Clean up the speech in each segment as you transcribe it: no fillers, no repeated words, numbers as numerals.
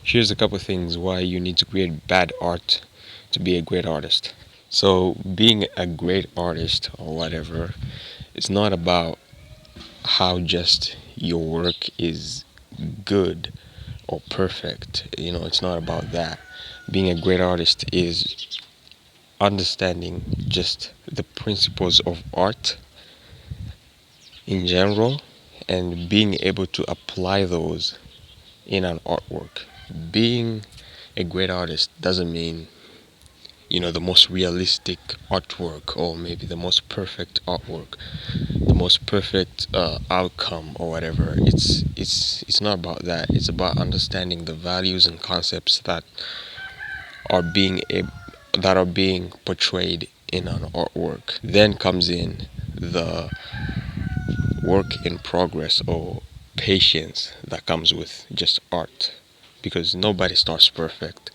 Here's a couple things why you need to create bad art to be a great artist. So, being a great artist or whatever, it's not about how just your work is good or perfect. It's not about that. Being a great artist is understanding just the principles of art in general and being able to apply those in an artwork. Being a great artist doesn't mean the most realistic artwork or maybe the most perfect artwork, the most perfect outcome or whatever. It's not about that. It's about understanding the values and concepts are being that are being portrayed in an artwork. Then comes in the work in progress or patience that comes with just art, because nobody starts perfect.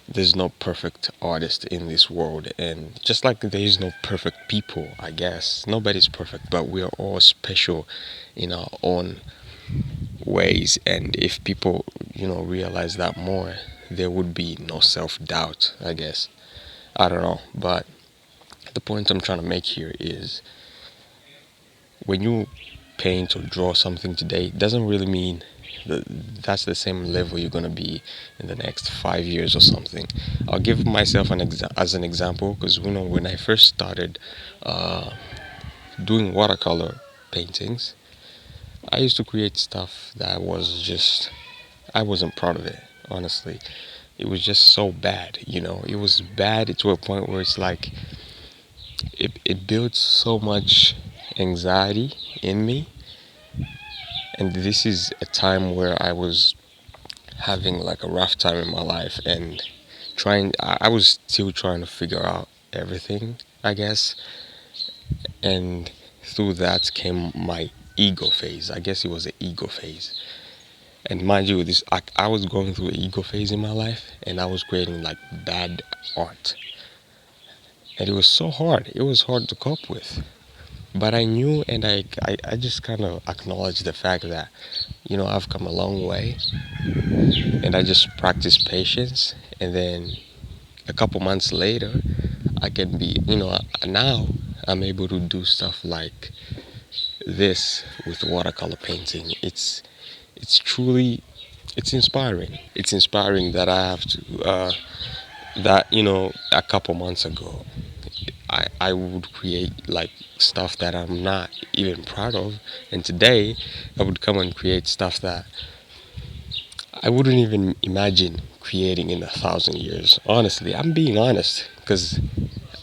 There's no perfect artist in this world, and just like there is no perfect people, I guess nobody's perfect, but we are all special in our own ways. And if people realize that more, there would be no self-doubt, I guess. I don't know, but the point I'm trying to make here is when you paint or draw something today, it doesn't really mean that's the same level you're going to be in the next 5 years or something. I'll give myself as an example, because when I first started uh, doing watercolor paintings, I used to create stuff that was just, I wasn't proud of it, honestly. It was just so bad, it was bad to a point where it's like it built so much anxiety in me. And this is a time where I was having like a rough time in my life, and I was still trying to figure out everything, I guess. And through that came my ego phase. I guess it was an ego phase. And mind you, I was going through an ego phase in my life, and I was creating like bad art. And it was so hard. It was hard to cope with. But I knew, and I just kind of acknowledged the fact that, I've come a long way, and I just practiced patience. And then a couple months later, I can be, now I'm able to do stuff like this with watercolor painting. It's truly, it's inspiring. It's inspiring that I have to, that, a couple months ago, I would create like stuff that I'm not even proud of. And today, I would come and create stuff that I wouldn't even imagine creating in 1,000 years. Honestly, I'm being honest, because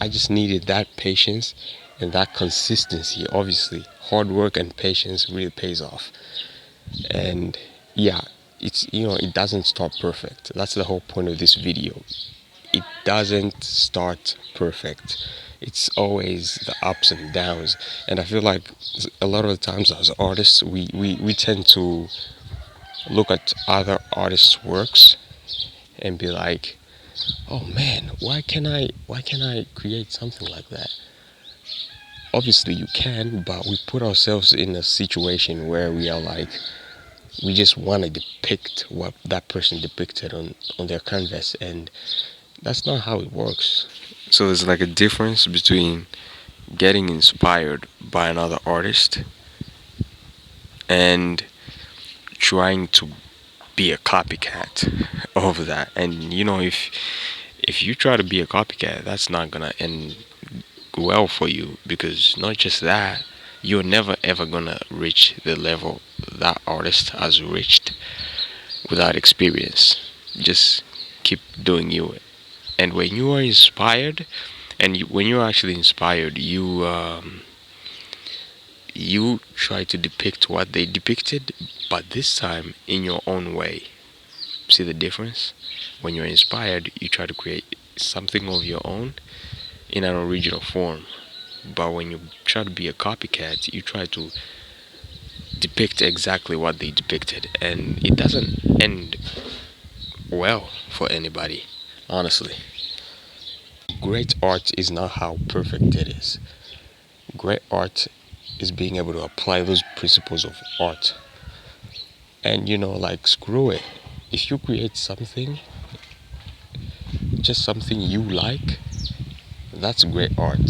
I just needed that patience and that consistency. Obviously, hard work and patience really pays off. And yeah, it doesn't start perfect. That's the whole point of this video. It doesn't start perfect. It's always the ups and downs. And I feel like a lot of the times as artists, we tend to look at other artists' works and be like, oh man, why can I create something like that? Obviously you can, but we put ourselves in a situation where we are like, we just want to depict what that person depicted on their canvas, and that's not how it works. So there's like a difference between getting inspired by another artist and trying to be a copycat of that. And if you try to be a copycat, that's not gonna end well for you, because not just that, you're never ever gonna reach the level that artist has reached without experience. Just keep doing you. And when you are inspired, and when you're actually inspired, you try to depict what they depicted, but this time in your own way. See the difference? When you're inspired, you try to create something of your own in an original form. But when you try to be a copycat, you try to depict exactly what they depicted, and it doesn't end well for anybody, honestly. Great art is not how perfect it is. Great art is being able to apply those principles of art. And like, screw it. if you create something, just something you like, that's great art.